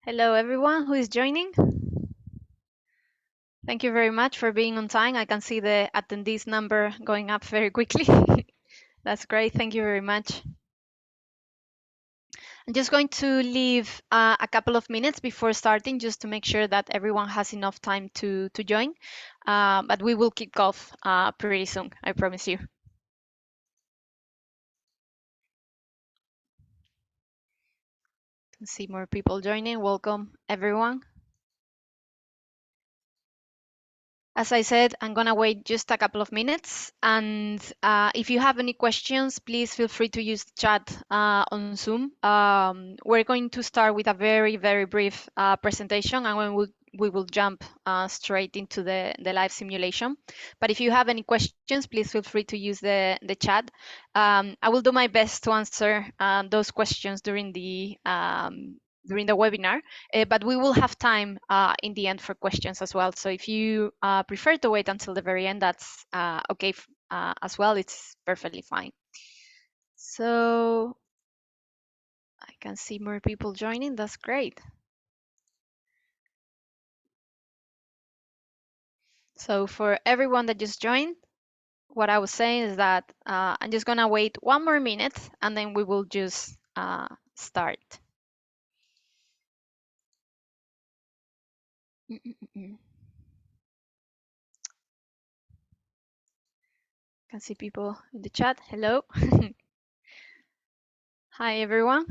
Hello, everyone who is joining. Thank you very much for being on time. I can see the attendees number going up very quickly. That's great. Thank you very much. I'm just going to leave a couple of minutes before starting just to make sure that everyone has enough time to join. But we will kick off pretty soon, I promise you. Can see more people joining. Welcome, everyone. As I said, I'm gonna wait just a couple of minutes, and if you have any questions, please feel free to use the chat on Zoom. We're going to start with a very, very brief presentation, and we will jump straight into the live simulation. But if you have any questions, please feel free to use the chat. I will do my best to answer those questions during the webinar, but we will have time in the end for questions as well. So if you prefer to wait until the very end, that's okay as well. It's perfectly fine. So I can see more people joining. That's great. So for everyone that just joined, what I was saying is that I'm just gonna wait one more minute and then we will just start. Can see people in the chat. Hello. Hi, everyone.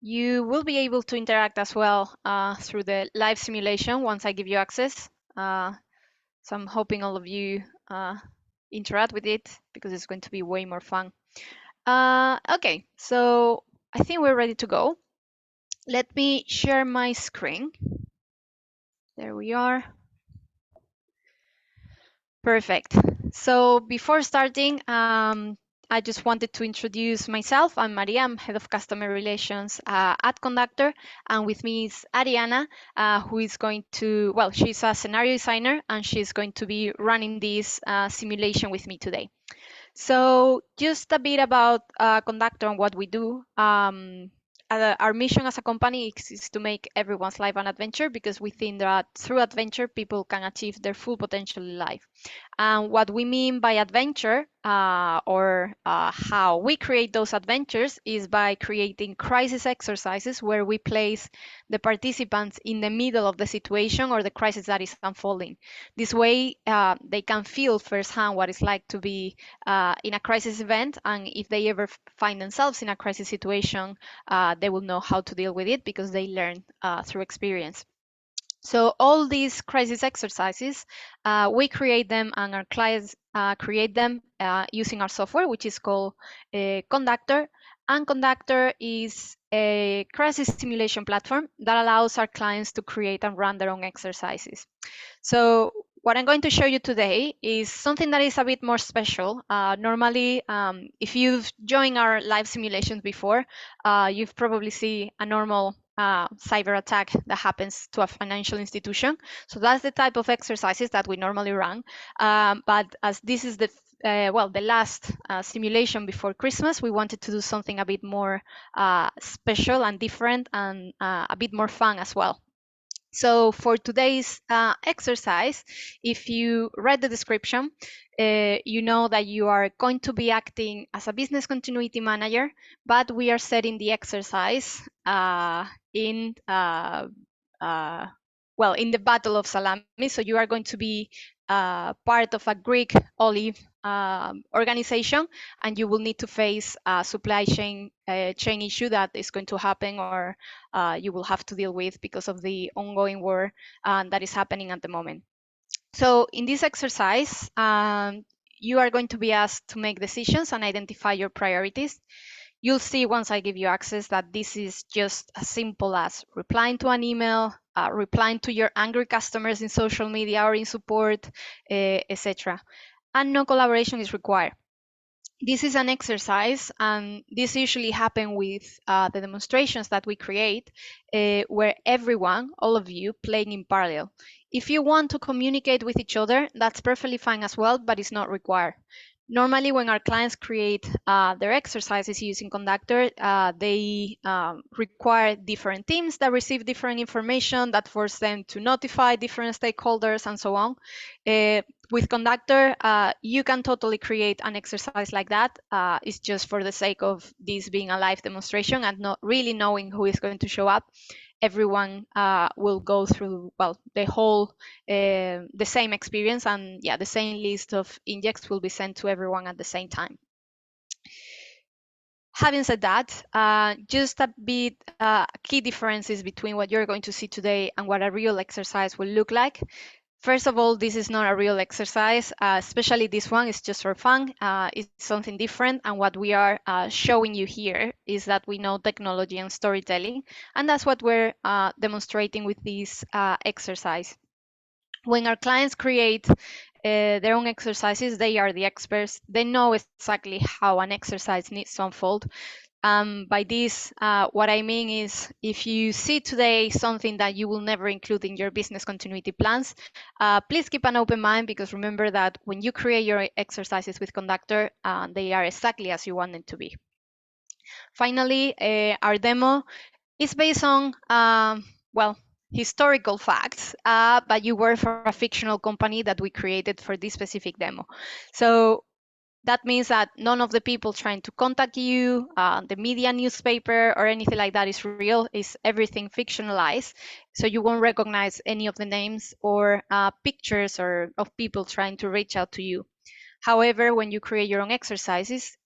You will be able to interact as well through the live simulation once I give you access. So I'm hoping all of you interact with it because it's going to be way more fun. Okay, so I think we're ready to go. Let me share my screen. There we are. Perfect. So before starting, I just wanted to introduce myself. I'm Maria, I'm Head of Customer Relations at Conductor, and with me is Ariana, who is going to, well, she's a scenario designer, and she's going to be running this simulation with me today. So just a bit about Conductor and what we do. Our mission as a company is to make everyone's life an adventure because we think that through adventure, people can achieve their full potential in life. And what we mean by adventure or how we create those adventures is by creating crisis exercises where we place the participants in the middle of the situation or the crisis that is unfolding. This way, they can feel firsthand what it's like to be in a crisis event, and if they ever find themselves in a crisis situation, they will know how to deal with it because they learn through experience. So all these crisis exercises, we create them and our clients create them using our software, which is called Conductor. And Conductor is a crisis simulation platform that allows our clients to create and run their own exercises. So what I'm going to show you today is something that is a bit more special. Normally, if you've joined our live simulations before, you've probably seen a normal cyber attack that happens to a financial institution. So that's the type of exercises that we normally run. But as this is the last simulation before Christmas, we wanted to do something a bit more special and different and a bit more fun as well. So for today's exercise, if you read the description, you know that you are going to be acting as a business continuity manager, but we are setting the exercise in in the Battle of Salamis. So you are going to be part of a Greek olive organization, and you will need to face a supply chain issue that is going to happen, or you will have to deal with because of the ongoing war that is happening at the moment. So in this exercise, you are going to be asked to make decisions and identify your priorities. You'll see once I give you access that this is just as simple as replying to an email, replying to your angry customers in social media or in support, etc. And no collaboration is required. This is an exercise, and this usually happens with the demonstrations that we create, where everyone, all of you, playing in parallel. If you want to communicate with each other, that's perfectly fine as well, but it's not required. Normally, when our clients create their exercises using Conductor, they require different teams that receive different information that force them to notify different stakeholders and so on. With Conductor, you can totally create an exercise like that. It's just for the sake of this being a live demonstration and not really knowing who is going to show up. Everyone will go through, well, the whole, the same experience, and yeah, the same list of injects will be sent to everyone at the same time. Having said that, just a bit key differences between what you're going to see today and what a real exercise will look like. First of all, this is not a real exercise, especially this one is just for fun. It's something different. And what we are showing you here is that we know technology and storytelling. And that's what we're demonstrating with this exercise. When our clients create their own exercises, they are the experts. They know exactly how an exercise needs to unfold. By this, what I mean is if you see today something that you will never include in your business continuity plans, please keep an open mind, because remember that when you create your exercises with Conductor, they are exactly as you want them to be. Finally, our demo is based on, well, historical facts, but you work for a fictional company that we created for this specific demo. So that means that none of the people trying to contact you, the media newspaper or anything like that is real. Is everything fictionalized. So you won't recognize any of the names or pictures or of people trying to reach out to you. However, when you create your own exercises,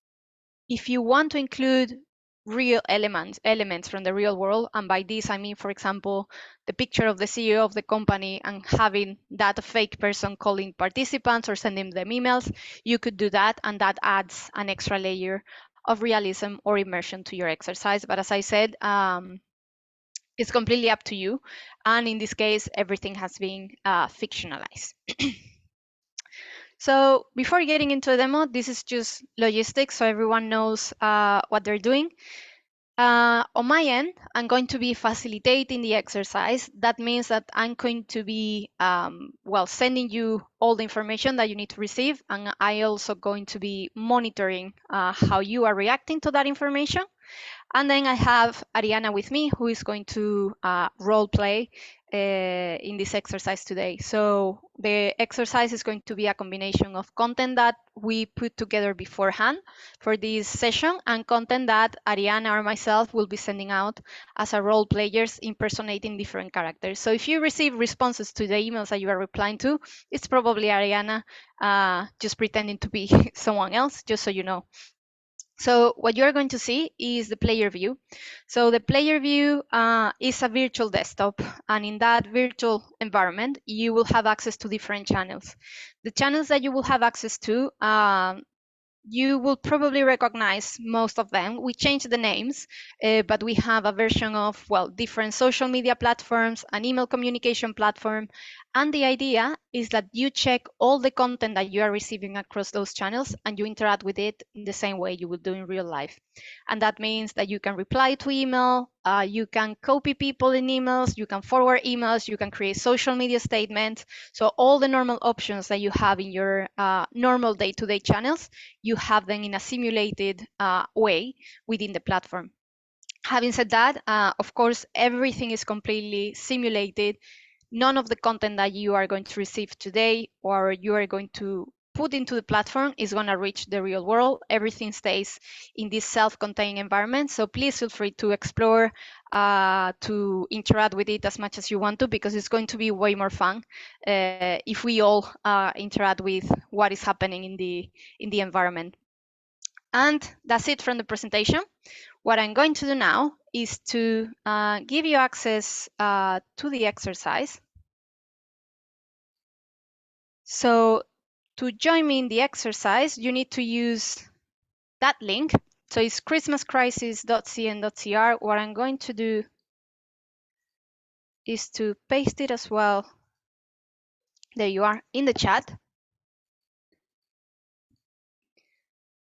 if you want to include real elements from the real world, and by this I mean, for example, the picture of the CEO of the company and having that fake person calling participants or sending them emails, you could do that, and that adds an extra layer of realism or immersion to your exercise. But as I said, it's completely up to you, and in this case everything has been fictionalized. So before getting into the demo, this is just logistics, so everyone knows what they're doing. On my end, I'm going to be facilitating the exercise. That means that I'm going to be, well, sending you all the information that you need to receive, and I also going to be monitoring how you are reacting to that information. And then I have Ariana with me, who is going to role play in this exercise today. So the exercise is going to be a combination of content that we put together beforehand for this session and content that Ariana or myself will be sending out as a role players impersonating different characters. So if you receive responses to the emails that you are replying to, it's probably Ariana just pretending to be someone else, just so you know. So what you're going to see is the player view. So the player view is a virtual desktop, and in that virtual environment, you will have access to different channels. The channels that you will have access to, you will probably recognize most of them. We changed the names, but we have a version of, well, different social media platforms, an email communication platform. And the idea is that you check all the content that you are receiving across those channels and you interact with it in the same way you would do in real life. And that means that you can reply to email, you can copy people in emails, you can forward emails, you can create social media statements. So all the normal options that you have in your normal day-to-day channels, you have them in a simulated way within the platform. Having said that, of course, everything is completely simulated. None of the content that you are going to receive today or you are going to put into the platform is going to reach the real world. Everything stays in this self-contained environment. So please feel free to explore, to interact with it as much as you want to, because it's going to be way more fun if we all interact with what is happening in the environment. And that's it from the presentation. What I'm going to do now is to give you access to the exercise. So to join me in the exercise, you need to use that link. So it's christmascrisis.cn.cr. What I'm going to do is to paste it as well. There you are in the chat.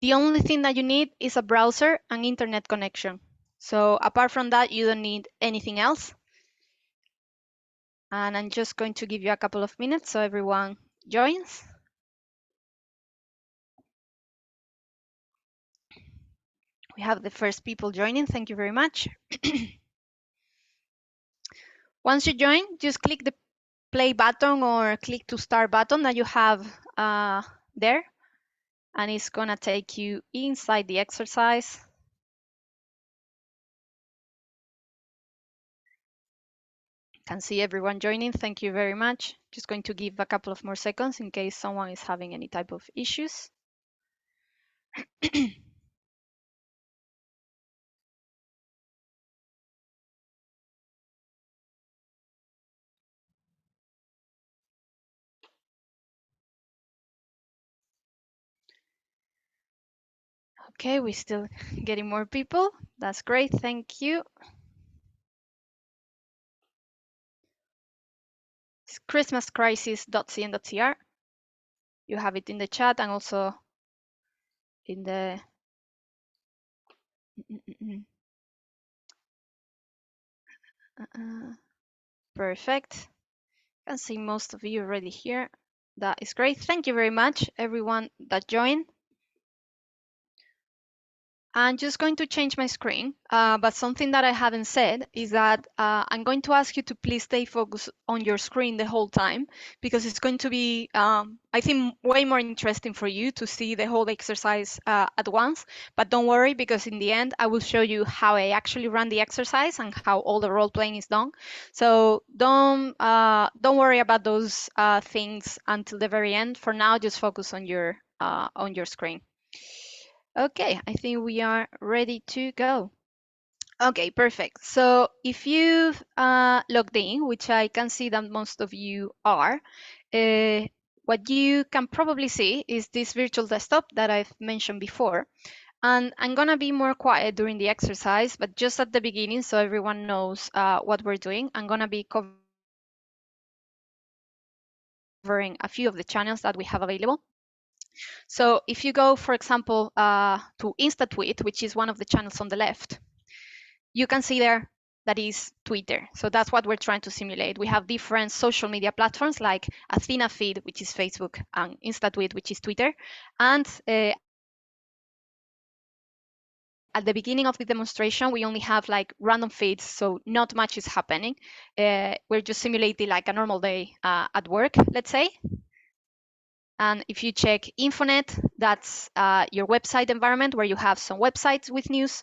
The only thing that you need is a browser and internet connection. So apart from that, you don't need anything else. And I'm just going to give you a couple of minutes so everyone joins. We have the first people joining. Thank you very much. Once you join, just click the play button or click to start button that you have there, and it's gonna take you inside the exercise. Can see everyone joining. Thank you very much. Just going to give a couple of more seconds in case someone is having any type of issues. Okay, we're still getting more people. That's great. Thank you. It's christmascrisis.cn.cr. You have it in the chat and also in the perfect. I can see most of you already here. That is great. Thank you very much, everyone that joined. I'm just going to change my screen, but something that I haven't said is that I'm going to ask you to please stay focused on your screen the whole time, because it's going to be, I think, way more interesting for you to see the whole exercise at once. But don't worry, because in the end, I will show you how I actually run the exercise and how all the role playing is done. So don't worry about those things until the very end. For now, just focus on your screen. Okay, I think we are ready to go. Okay, perfect. So if you've logged in, which I can see that most of you are, what you can probably see is this virtual desktop that I've mentioned before. And I'm gonna be more quiet during the exercise, but just at the beginning so everyone knows what we're doing, I'm gonna be covering a few of the channels that we have available. So if you go, for example, to InstaTweet, which is one of the channels on the left, you can see there that is Twitter. So that's what we're trying to simulate. We have different social media platforms like Athena Feed, which is Facebook, and InstaTweet, which is Twitter. And at the beginning of the demonstration, we only have like random feeds, so not much is happening. We're just simulating like a normal day at work, let's say. And if you check Infonet, that's your website environment where you have some websites with news.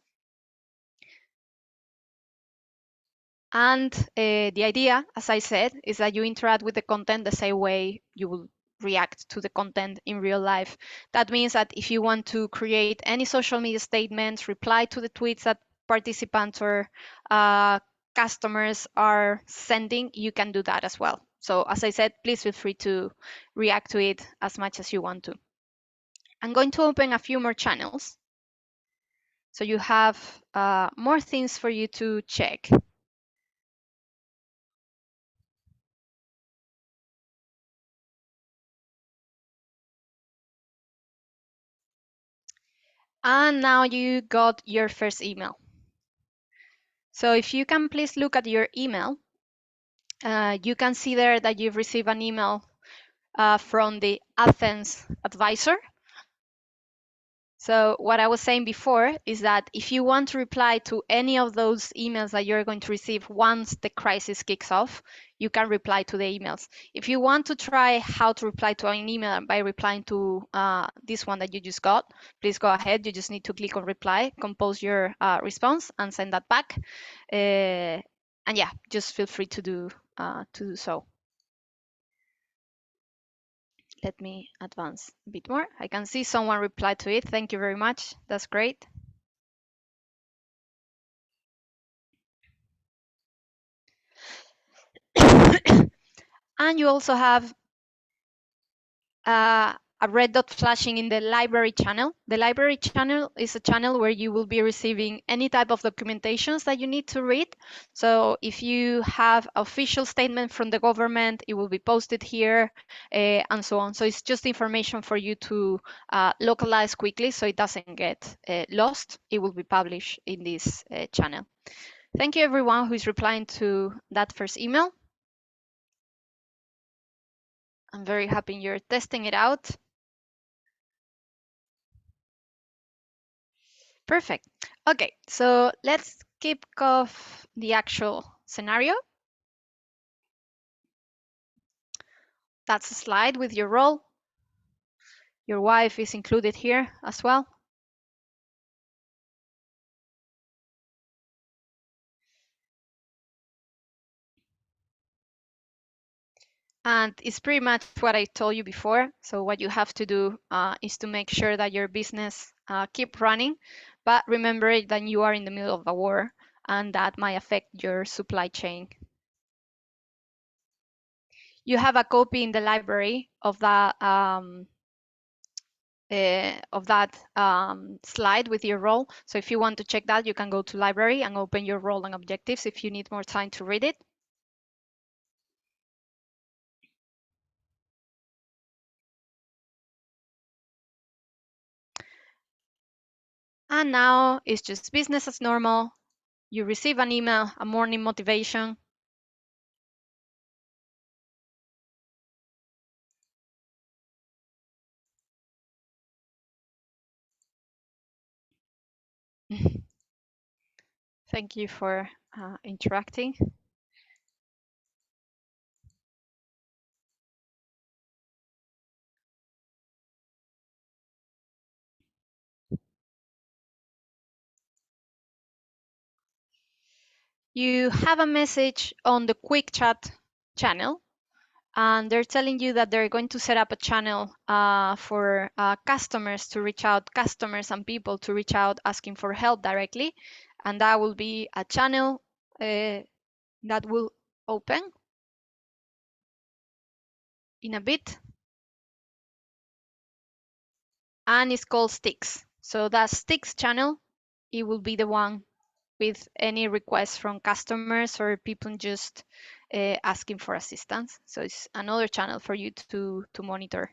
And the idea, as I said, is that you interact with the content the same way you will react to the content in real life. That means that if you want to create any social media statements, reply to the tweets that participants or customers are sending, you can do that as well. So as I said, please feel free to react to it as much as you want to. I'm going to open a few more channels. So you have more things for you to check. And now you got your first email. So if you can please look at your email, you can see there that you've received an email from the Athens advisor. So what I was saying before is that if you want to reply to any of those emails that you're going to receive once the crisis kicks off, you can reply to the emails. If you want to try how to reply to an email by replying to this one that you just got, please go ahead. You just need to click on reply, compose your response, and send that back. And yeah, just feel free to do so. Let me advance a bit more. I can see someone replied to it. Thank you very much. That's great. And you also have a a red dot flashing in the library channel. The library channel is a channel where you will be receiving any type of documentations that you need to read. So if you have official statement from the government, it will be posted here, and so on. So it's just information for you to localize quickly so it doesn't get lost. It will be published in this channel. Thank you everyone who is replying to that first email. I'm very happy you're testing it out. Perfect. Okay, so let's kick off the actual scenario. That's a slide with your role. Your wife is included here as well. And it's pretty much what I told you before. So what you have to do is to make sure that your business keep running, but remember that you are in the middle of a war and that might affect your supply chain. You have a copy in the library of that slide with your role. So if you want to check that, you can go to library and open your role and objectives if you need more time to read it. And now it's just business as normal. You receive an email, a morning motivation. Thank you for interacting. You have a message on the quick chat channel, and they're telling you that they're going to set up a channel for customers to reach out, customers and people to reach out asking for help directly. And that will be a channel that will open in a bit. And it's called Sticks. So that Sticks channel, it will be the one with any requests from customers or people just asking for assistance. So it's another channel for you to monitor.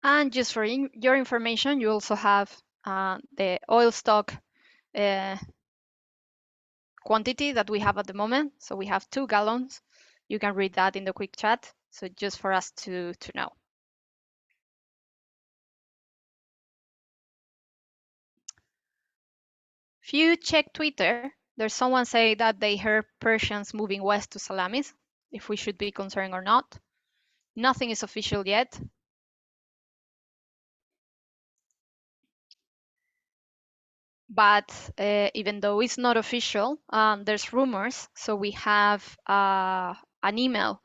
And just for your information, you also have the oil stock quantity that we have at the moment. So we have 2 gallons. You can read that in the quick chat. So just for us to know. If you check Twitter, there's someone say that they heard Persians moving west to Salamis, if we should be concerned or not. Nothing is official yet. But even though it's not official, there's rumors. So we have an email,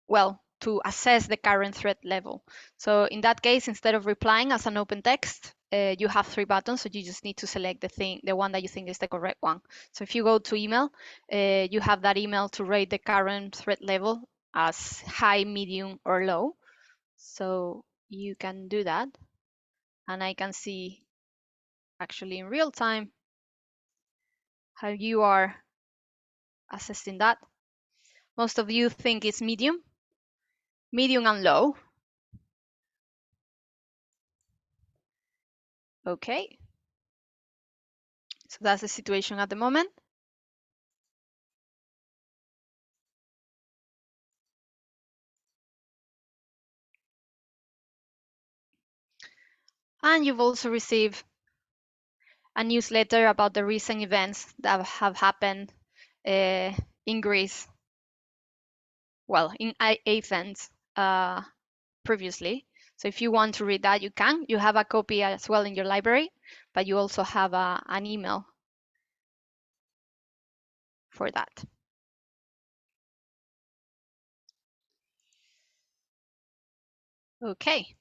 well, to assess the current threat level. So in that case, instead of replying as an open text, you have 3 buttons. So you just need to select the one that you think is the correct one. So if you go to email, you have that email to rate the current threat level as high, medium, or low. So you can do that. And I can see actually in real time how you are assessing that. Most of you think it's medium and low. Okay. So that's the situation at the moment. And you've also received a newsletter about the recent events that have happened in Greece. Well, in Athens previously. So if you want to read that, you can. You have a copy as well in your library, but you also have an email for that. Okay.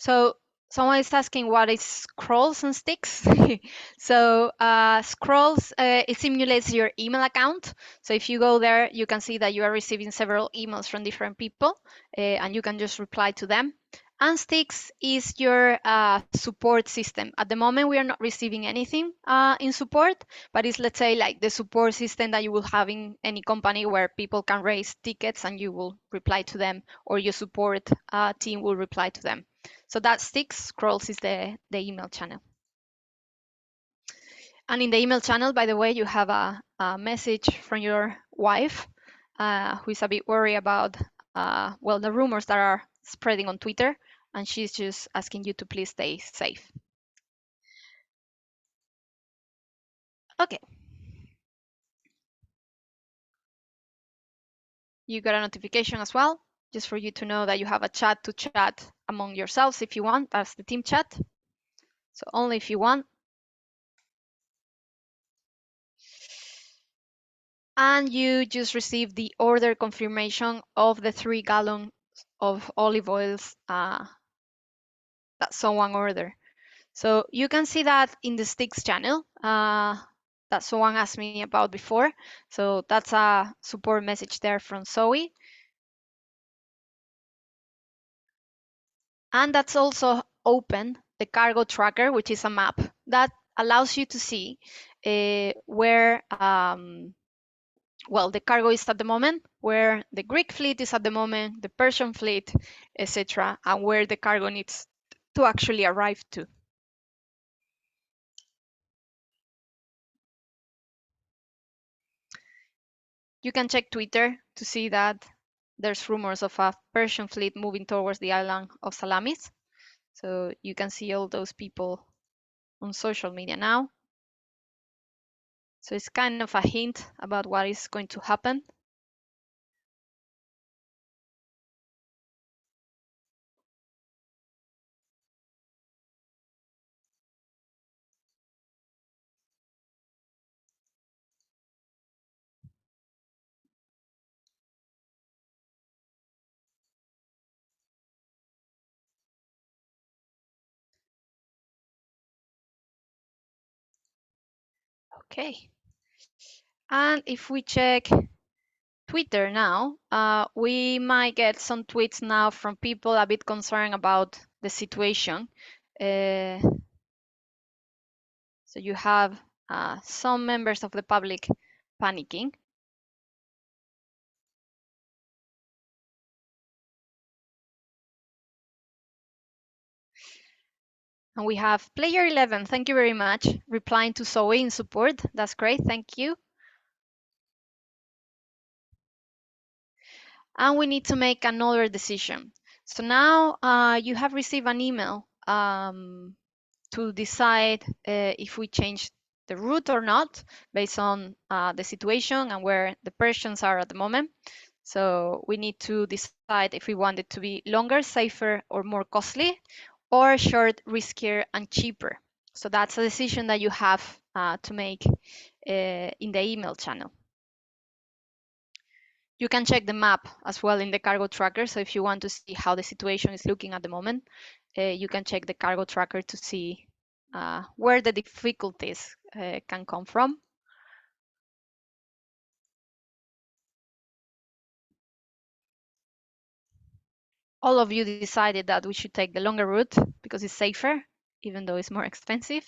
So someone is asking what is scrolls and sticks. So scrolls, it simulates your email account. So if you go there, you can see that you are receiving several emails from different people, and you can just reply to them. And sticks is your support system. At the moment, we are not receiving anything in support, but it's, let's say, like the support system that you will have in any company where people can raise tickets and you will reply to them, or your support team will reply to them. So that sticks. Scrolls is the email channel. And in the email channel, by the way, you have a message from your wife, who is a bit worried about, well, the rumors that are spreading on Twitter. And she's just asking you to please stay safe. Okay. You got a notification as well, just for you to know that you have a chat to chat among yourselves if you want. That's the team chat. So only if you want. And you just received the order confirmation of the 3 gallons of olive oils that someone ordered. So you can see that in the sticks channel that someone asked me about before. So that's a support message there from Zoe. And that's also open the cargo tracker, which is a map that allows you to see where well, the cargo is at the moment, where the Greek fleet is at the moment, the Persian fleet, etc., and where the cargo needs to actually arrive to. You can check Twitter to see that there's rumors of a Persian fleet moving towards the island of Salamis. So you can see all those people on social media now. So it's kind of a hint about what is going to happen. Okay. And if we check Twitter now, we might get some tweets now from people a bit concerned about the situation. So you have some members of the public panicking. And we have player 11, thank you very much, replying to Zoe in support. That's great, thank you. And we need to make another decision. So now you have received an email to decide if we change the route or not, based on the situation and where the Persians are at the moment. So we need to decide if we want it to be longer, safer, or more costly, or short, riskier, and cheaper. So that's a decision that you have to make in the email channel. You can check the map as well in the cargo tracker. So if you want to see how the situation is looking at the moment, you can check the cargo tracker to see where the difficulties can come from. All of you decided that we should take the longer route because it's safer, even though it's more expensive.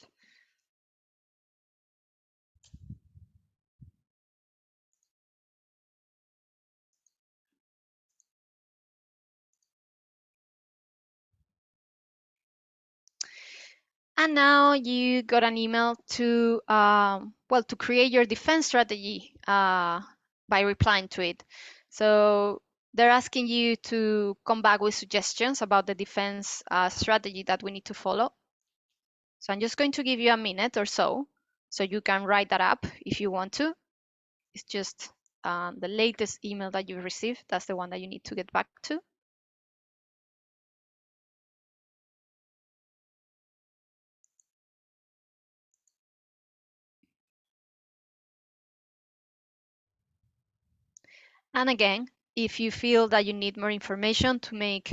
And now you got an email to, well, to create your defense strategy by replying to it. So they're asking you to come back with suggestions about the defense strategy that we need to follow. So I'm just going to give you a minute or so you can write that up if you want to. It's just the latest email that you received. That's the one that you need to get back to. And again, If you feel that you need more information to make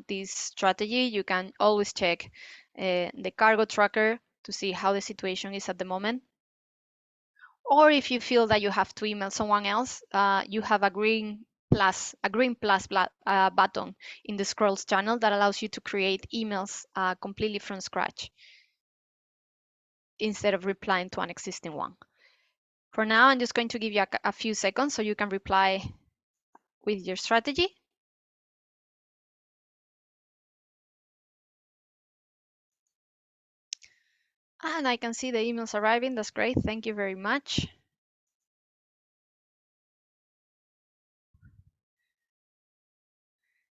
this strategy, you can always check the cargo tracker to see how the situation is at the moment. Or if you feel that you have to email someone else, you have a green plus button in the scrolls channel that allows you to create emails completely from scratch instead of replying to an existing one. For now, I'm just going to give you a few seconds so you can reply with your strategy. And I can see the emails arriving. That's great. Thank you very much.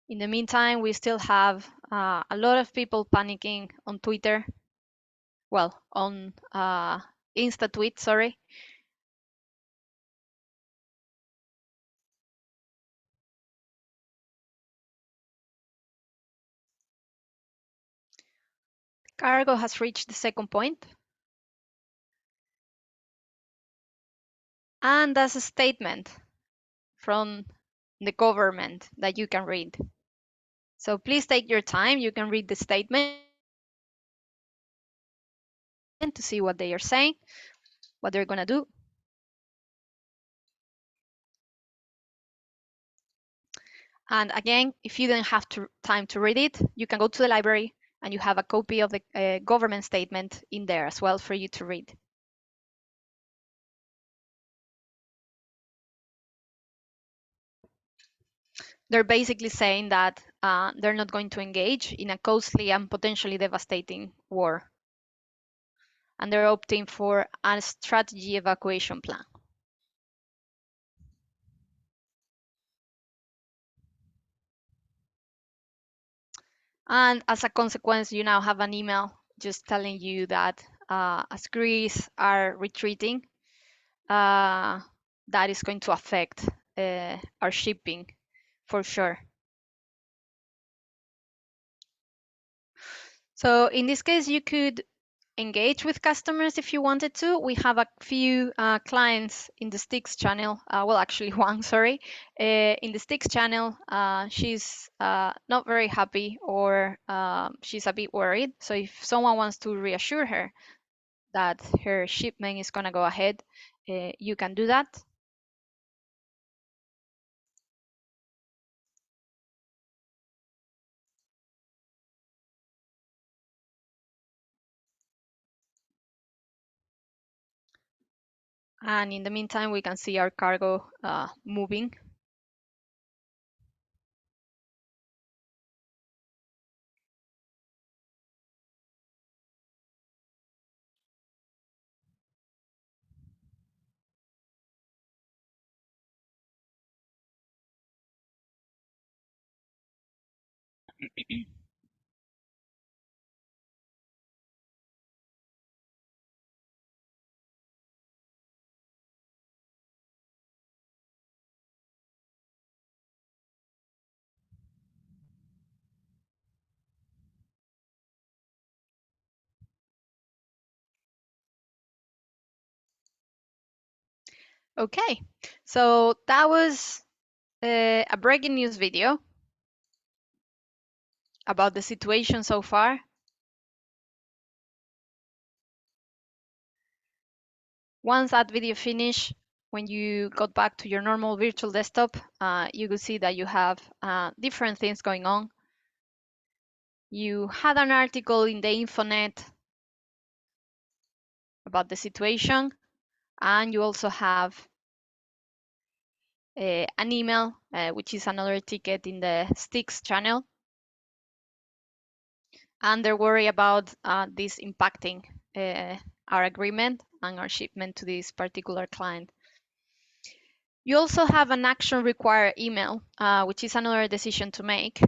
In the meantime, we still have a lot of people panicking on Twitter. Well, on Insta tweet, sorry. Cargo has reached the second point. And that's a statement from the government that you can read. So please take your time. You can read the statement to see what they are saying, what they're going to do. And again, if you don't have time to read it, you can go to the library and you have a copy of the government statement in there as well for you to read. They're basically saying that they're not going to engage in a costly and potentially devastating war. And they're opting for a strategy evacuation plan. And as a consequence, you now have an email just telling you that as Greece are retreating, that is going to affect our shipping for sure. So in this case, you could engage with customers if you wanted to. We have a few clients in the Sticks channel. Well, actually one, sorry. In the Sticks channel, she's not very happy or she's a bit worried. So if someone wants to reassure her that her shipment is going to go ahead, you can do that. And in the meantime, we can see our cargo moving. Okay, so that was a breaking news video about the situation so far. Once that video finished, when you got back to your normal virtual desktop, you could see that you have different things going on. You had an article in the Infonet about the situation, and you also have an email, which is another ticket in the Sticks channel. And they're worried about this impacting our agreement and our shipment to this particular client. You also have an action required email, which is another decision to make.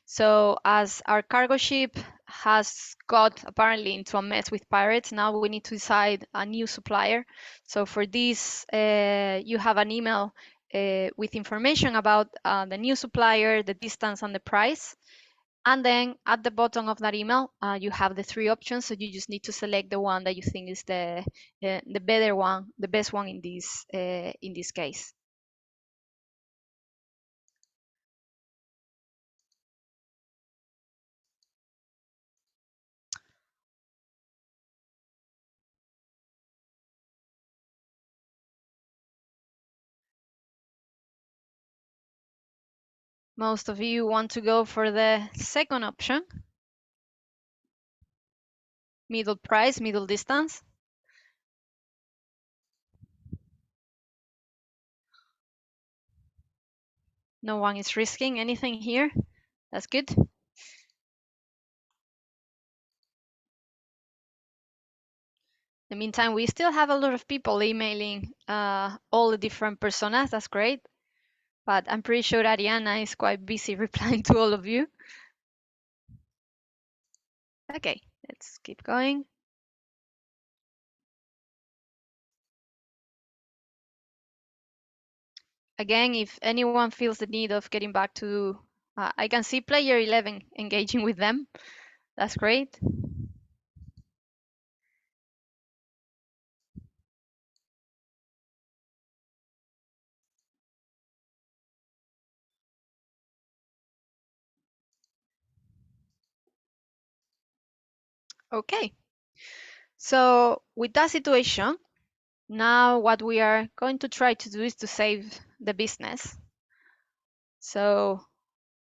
So as our cargo ship has got apparently into a mess with pirates, now we need to decide a new supplier. So for this, you have an email with information about the new supplier, the distance and the price. And then at the bottom of that email, you have the three options. So you just need to select the one that you think is the better one, the best one in this case. Most of you want to go for the second option, middle price, middle distance. No one is risking anything here. That's good. In the meantime, we still have a lot of people emailing all the different personas. That's great. But I'm pretty sure Ariana is quite busy replying to all of you. Okay, let's keep going. Again, if anyone feels the need of getting back to, I can see player 11 engaging with them. That's great. Okay, so with that situation, now what we are going to try to do is to save the business. So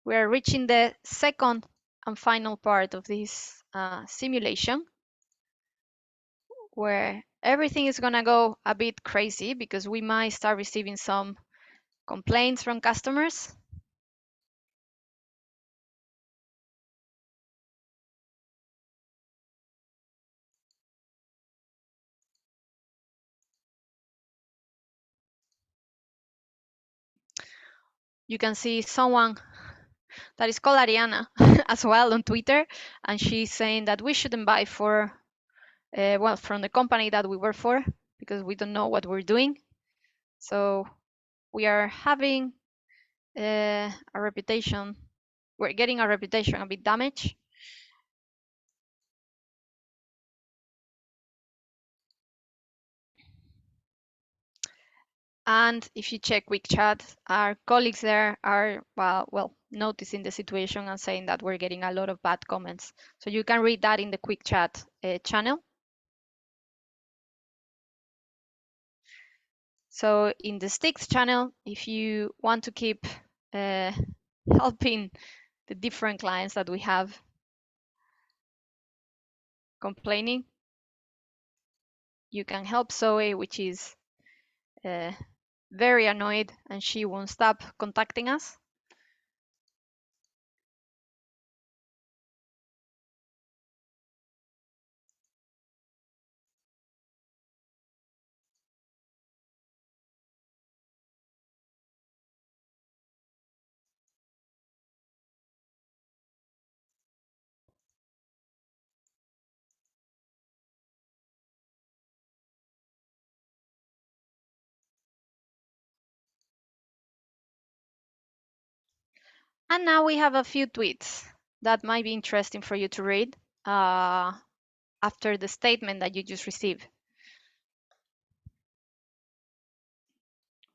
we are reaching the second and final part of this simulation, where everything is gonna go a bit crazy because we might start receiving some complaints from customers. You can see someone that is called Ariana as well on Twitter, and she's saying that we shouldn't buy for, well, from the company that we work for because we don't know what we're doing. So we are having a reputation, we're getting our reputation a bit damaged. And if you check Quick Chat, our colleagues there are, well, noticing the situation and saying that we're getting a lot of bad comments. So you can read that in the Quick Chat channel. So in the Sticks channel, if you want to keep helping the different clients that we have complaining, you can help Zoe, which is very annoyed and she won't stop contacting us. And now we have a few tweets that might be interesting for you to read after the statement that you just received,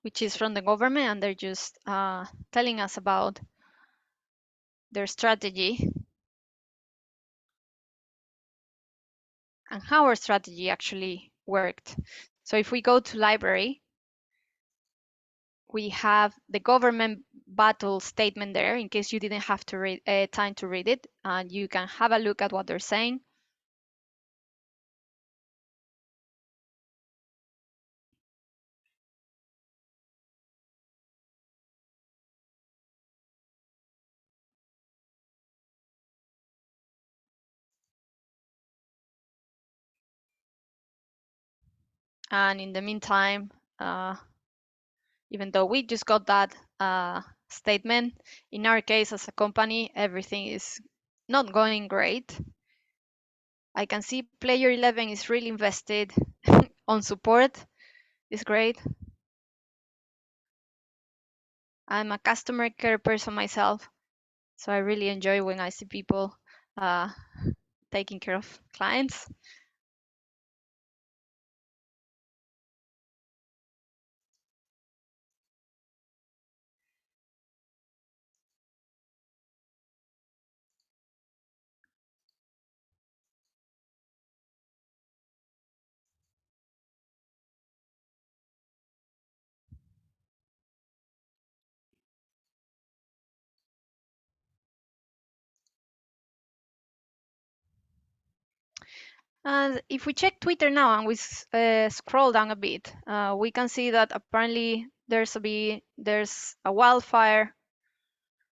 which is from the government, and they're just telling us about their strategy and how our strategy actually worked. So if we go to library, we have the government battle statement there in case you didn't have to read time to read it, and you can have a look at what they're saying. And in the meantime, even though we just got that statement, in our case as a company, everything is not going great. I can see player 11 is really invested on support. It's great. I'm a customer care person myself, so I really enjoy when I see people uh, taking care of clients. And if we check Twitter now and we scroll down a bit, we can see that apparently there's a wildfire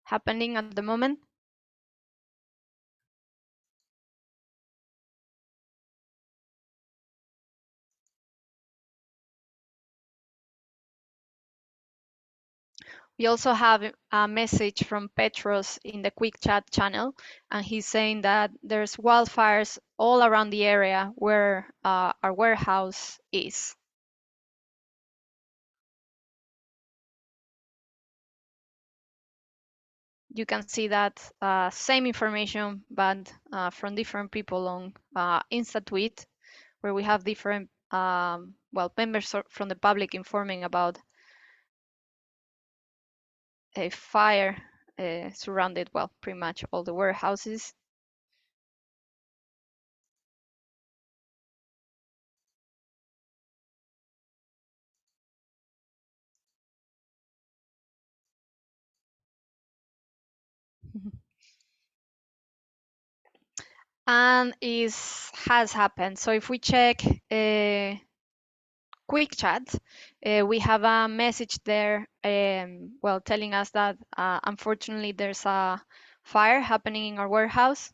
happening at the moment. We also have a message from Petros in the quick chat channel, and he's saying that there's wildfires all around the area where our warehouse is. You can see that same information, but from different people on InstaTweet, where we have different members from the public informing about a fire surrounded, pretty much all the warehouses. And is has happened. So if we check quick chat, we have a message there, telling us that unfortunately there's a fire happening in our warehouse.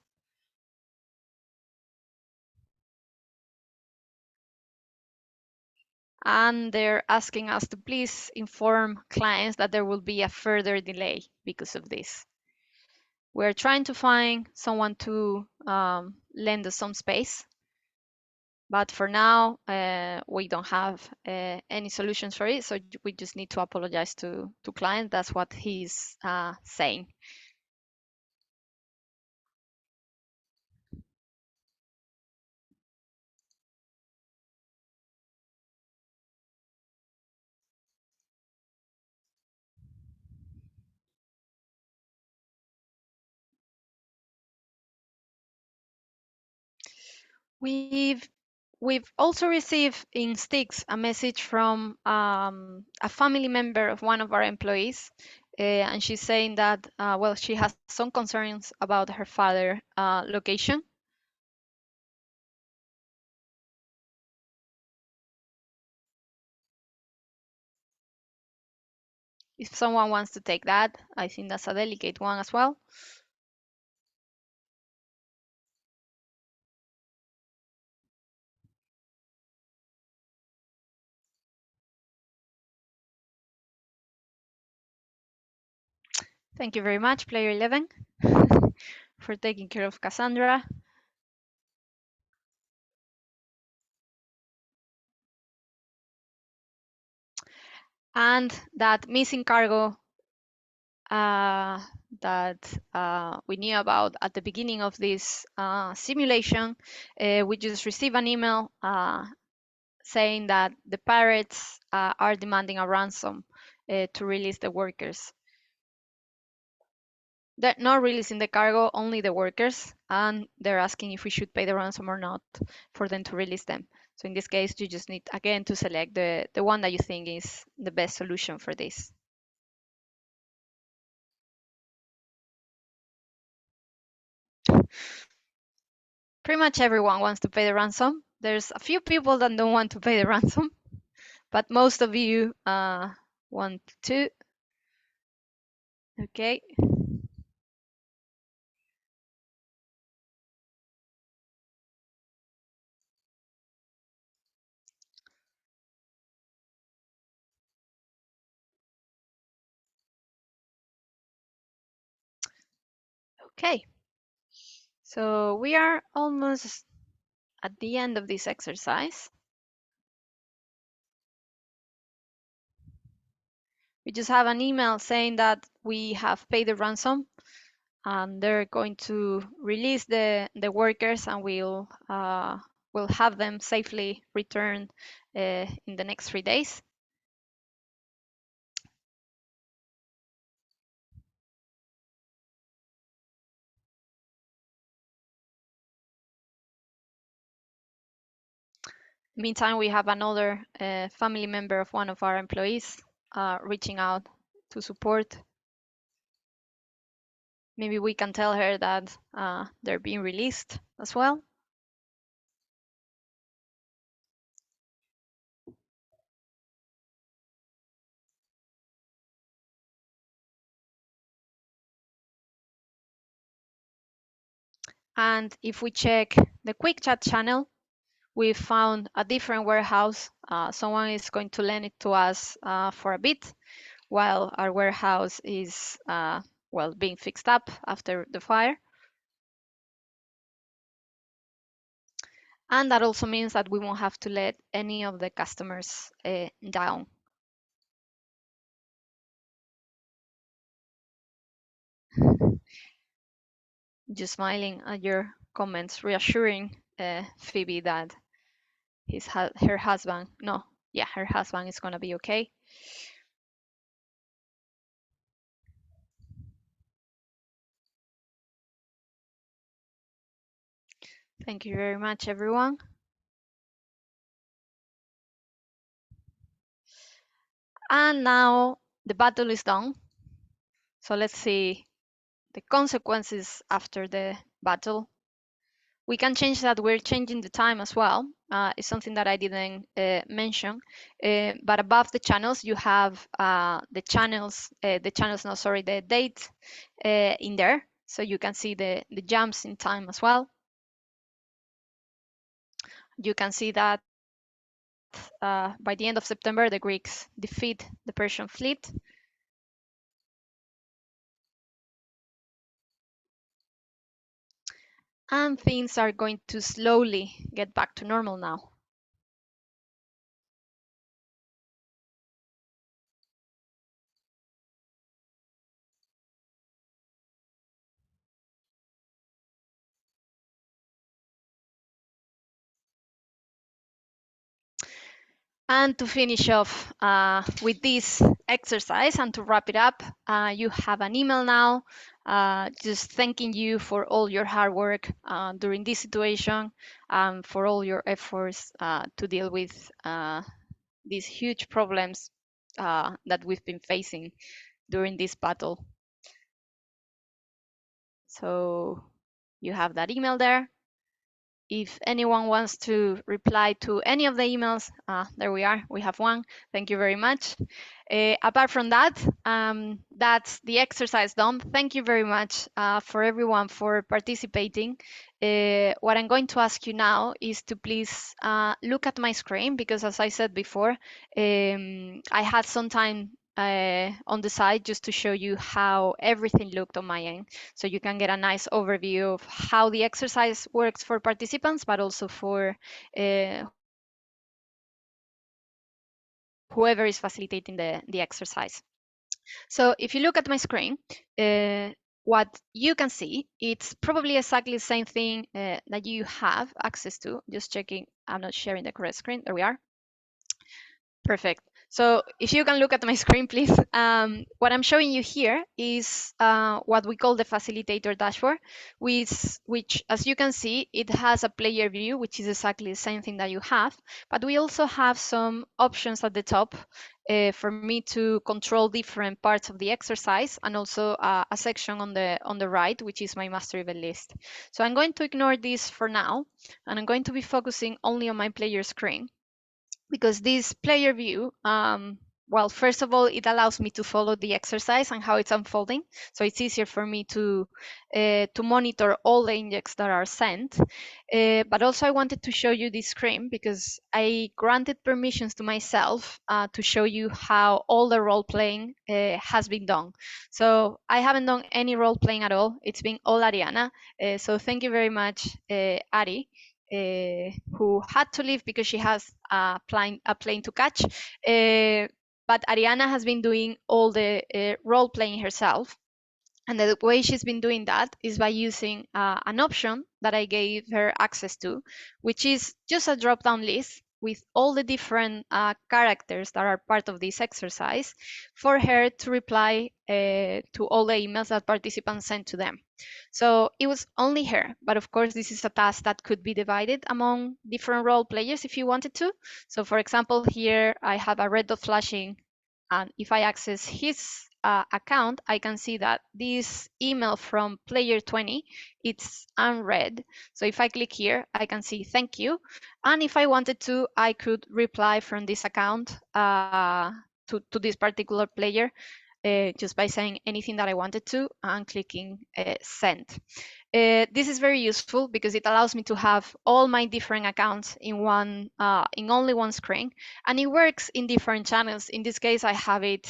And they're asking us to please inform clients that there will be a further delay because of this. We're trying to find someone to lend us some space, but for now, we don't have any solutions for it. So we just need to apologize to clients. That's what he's saying. We've we've also received in Sticks a message from a family member of one of our employees, and she's saying that she has some concerns about her father location. If someone wants to take that, I think that's a delicate one as well. Thank you very much, Player 11, for taking care of Cassandra. And that missing cargo that we knew about at the beginning of this simulation, we just received an email saying that the pirates are demanding a ransom to release the workers. They're not releasing the cargo, only the workers, and they're asking if we should pay the ransom or not for them to release them. So in this case, you just need, again, to select the one that you think is the best solution for this. Pretty much everyone wants to pay the ransom. There's a few people that don't want to pay the ransom, but most of you want to. Okay. Okay. So we are almost at the end of this exercise. We just have an email saying that we have paid the ransom and they're going to release the workers, and we'll have them safely returned in the next 3 days. Meantime, we have another family member of one of our employees reaching out to support. Maybe we can tell her that they're being released as well. And if we check the quick chat channel, we found a different warehouse. Someone is going to lend it to us for a bit while our warehouse is well, being fixed up after the fire. And that also means that we won't have to let any of the customers down. Just smiling at your comments, reassuring Phoebe that her husband, no, yeah, her husband is gonna be okay. Thank you very much, everyone. And now the battle is done. So let's see the consequences after the battle. We can change that. We're changing the time as well. It's something that I didn't mention. But above the channels, you have the channels, no, sorry, the date in there. So you can see the jumps in time as well. You can see that by the end of September, the Greeks defeat the Persian fleet. And things are going to slowly get back to normal now. And to finish off with this exercise and to wrap it up, you have an email now just thanking you for all your hard work during this situation and for all your efforts to deal with these huge problems that we've been facing during this battle. So you have that email there. If anyone wants to reply to any of the emails, there we are. We have one. Thank you very much. Apart from that, that's the exercise done. Thank you very much for everyone for participating. What I'm going to ask you now is to please look at my screen because, as I said before, I had some time on the side just to show you how everything looked on my end. So you can get a nice overview of how the exercise works for participants, but also for whoever is facilitating the exercise. So if you look at my screen, what you can see, it's probably exactly the same thing that you have access to. Just checking, I'm not sharing the correct screen. There we are. Perfect. So if you can look at my screen, please. What I'm showing you here is what we call the facilitator dashboard, which, as you can see, it has a player view, which is exactly the same thing that you have. But we also have some options at the top for me to control different parts of the exercise, and also a section on the right, which is my master event list. So I'm going to ignore this for now, and I'm going to be focusing only on my player screen, because this player view, well, first of all, it allows me to follow the exercise and how it's unfolding. So it's easier for me to monitor all the injects that are sent. But also I wanted to show you this screen because I granted permissions to myself to show you how all the role playing has been done. So I haven't done any role playing at all. It's been all Ariana. So thank you very much, Ari. Who had to leave because she has a plane to catch. But Ariana has been doing all the role playing herself. And the way she's been doing that is by using an option that I gave her access to, which is just a drop down list with all the different characters that are part of this exercise for her to reply to all the emails that participants sent to them. So it was only her, but of course, this is a task that could be divided among different role players if you wanted to. So for example, here I have a red dot flashing, and if I access his account, I can see that this email from player 20, it's unread. So if I click here, I can see thank you. And if I wanted to, I could reply from this account to this particular player just by saying anything that I wanted to and clicking send. This is very useful because it allows me to have all my different accounts in only one screen, and it works in different channels. In this case, I have it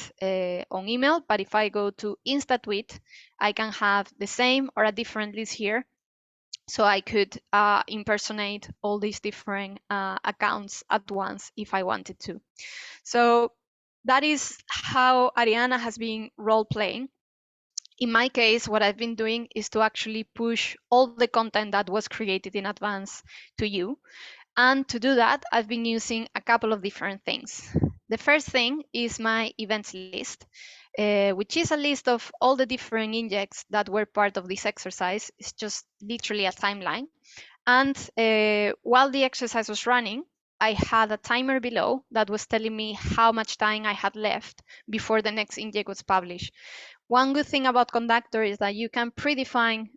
on email, but if I go to InstaTweet, I can have the same or a different list here. So I could impersonate all these different accounts at once if I wanted to. So that is how Ariana has been role playing. In my case, what I've been doing is to actually push all the content that was created in advance to you. And to do that, I've been using a couple of different things. The first thing is my events list, which is a list of all the different injects that were part of this exercise. It's just literally a timeline. And while the exercise was running, I had a timer below that was telling me how much time I had left before the next inject was published. One good thing about Conductor is that you can predefine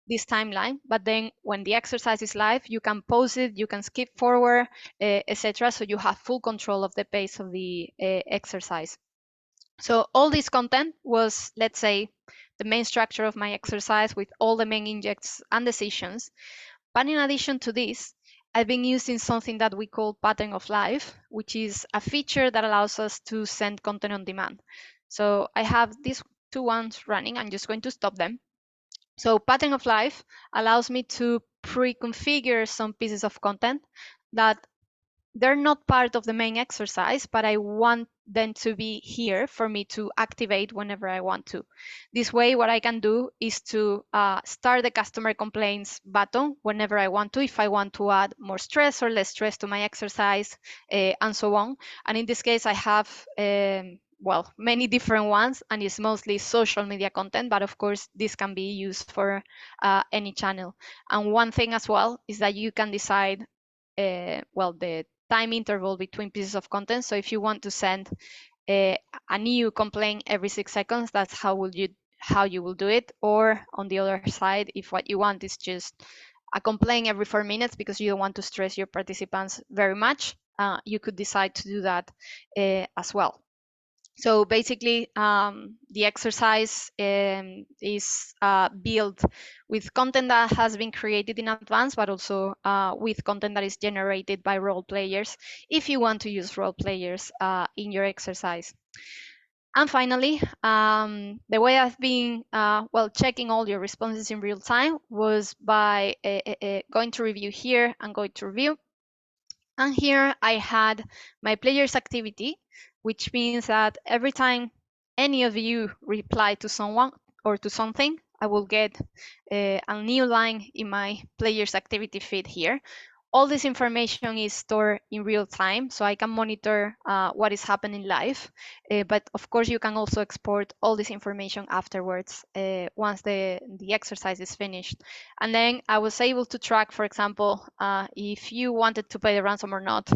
this timeline, but then when the exercise is live, you can pause it, you can skip forward, etc. So you have full control of the pace of the exercise. So all this content was, let's say, the main structure of my exercise with all the main injects and decisions. But in addition to this, I've been using something that we call pattern of life, which is a feature that allows us to send content on demand. So I have these two ones running. I'm just going to stop them. So pattern of life allows me to pre-configure some pieces of content that they're not part of the main exercise, but I want them to be here for me to activate whenever I want to. This way, what I can do is to start the customer complaints button whenever I want to, if I want to add more stress or less stress to my exercise, and so on. And in this case, I have well, many different ones, and it's mostly social media content, but of course, this can be used for any channel. And one thing as well is that you can decide, well, the time interval between pieces of content. So if you want to send a new complaint every 6 seconds, that's how you will do it. Or on the other side, if what you want is just a complaint every 4 minutes because you don't want to stress your participants very much, you could decide to do that as well. So basically, the exercise is built with content that has been created in advance, but also with content that is generated by role players, if you want to use role players in your exercise. And finally, the way I've been well, checking all your responses in real time was by going to review here and going to review. And here I had my players activity, which means that every time any of you reply to someone or to something, I will get a new line in my players activity feed here. All this information is stored in real time, so I can monitor what is happening live. But of course, you can also export all this information afterwards once the exercise is finished. And then I was able to track, for example, if you wanted to pay the ransom or not,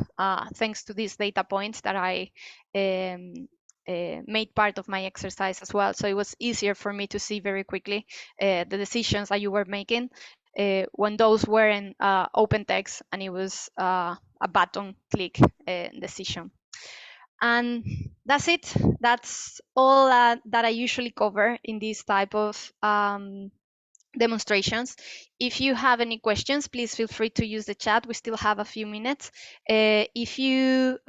thanks to these data points that I made part of my exercise as well. So it was easier for me to see very quickly the decisions that you were making when those were in open text and it was a button click decision. And that's it. That's all that I usually cover in this type of demonstrations. If you have any questions, please feel free to use the chat. We still have a few minutes. If you,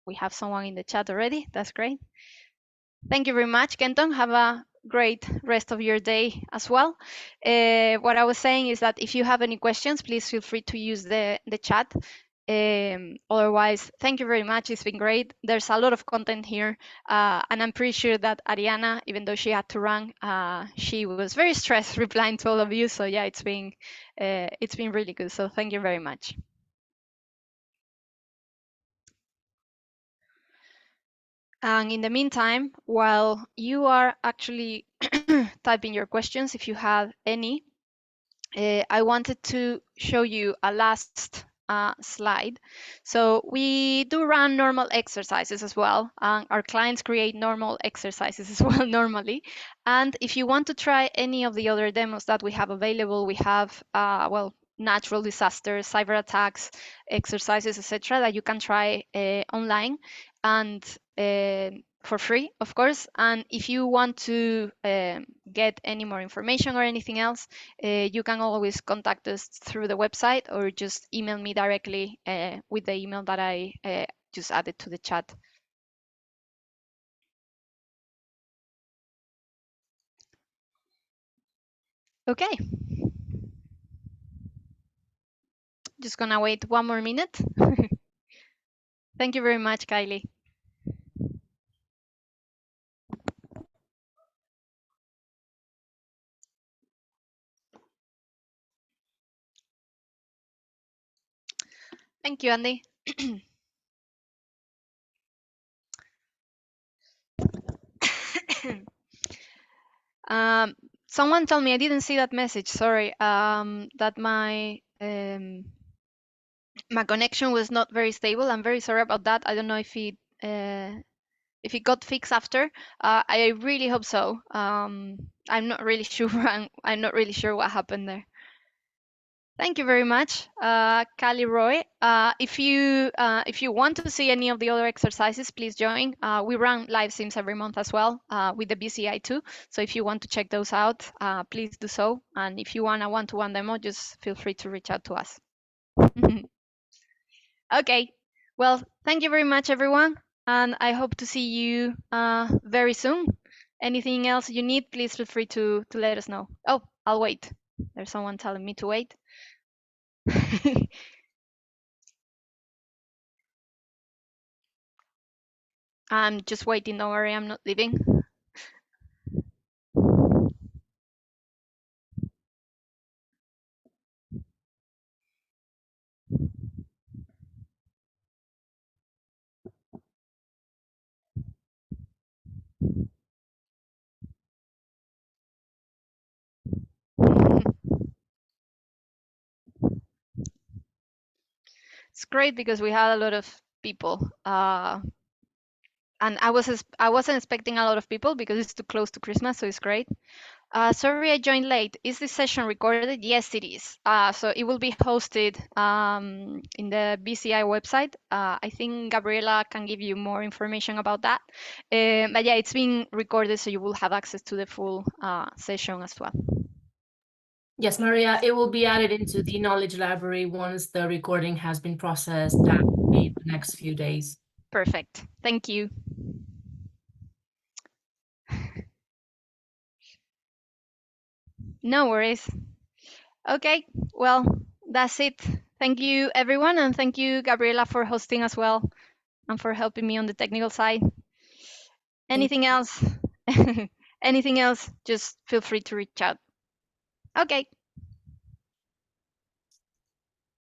we have someone in the chat already. That's great. Thank you very much, Kenton. Have a great rest of your day as well. What I was saying is that if you have any questions, please feel free to use the chat. Otherwise, thank you very much. It's been great. There's a lot of content here, and I'm pretty sure that Ariana, even though she had to run, she was very stressed replying to all of you. So yeah, it's been really good. So thank you very much. And in the meantime, while you are actually typing your questions, if you have any, I wanted to show you a last slide. So we do run normal exercises as well. Our clients create normal exercises as well normally. And if you want to try any of the other demos that we have available, we have, well, natural disasters, cyber attacks, exercises, etc., that you can try online. And for free, of course. And if you want to get any more information or anything else, you can always contact us through the website or just email me directly with the email that I just added to the chat. Okay. Just gonna wait one more minute. Thank you very much, Kylie. Thank you, Andy. um, Someone told me, I didn't see that message, sorry, that my connection was not very stable. I'm very sorry about that. I don't know if it got fixed after. I really hope so. I'm not really sure. I'm not really sure what happened there. Thank you very much, Kali Roy. If you want to see any of the other exercises, please join. We run live sims every month as well with the BCI too. So if you want to check those out, please do so. And if you want a one-to-one demo, just feel free to reach out to us. Okay. Well, thank you very much, everyone. And I hope to see you very soon. Anything else you need, please feel free to let us know. Oh, I'll wait. There's someone telling me to wait. I'm just waiting. Don't worry, I'm not leaving. It's great because we had a lot of people. And I wasn't expecting a lot of people because it's too close to Christmas, so it's great. Sorry, I joined late. Is this session recorded? Yes, it is. So it will be hosted in the BCI website. I think Gabriela can give you more information about that. But yeah, it's being recorded, so you will have access to the full session as well. Yes, Maria, it will be added into the knowledge library once the recording has been processed. That will be the next few days. Perfect. Thank you. No worries. Okay, well, that's it. Thank you, everyone, and thank you, Gabriela, for hosting as well and for helping me on the technical side. Anything else? Anything else, just feel free to reach out. Okay.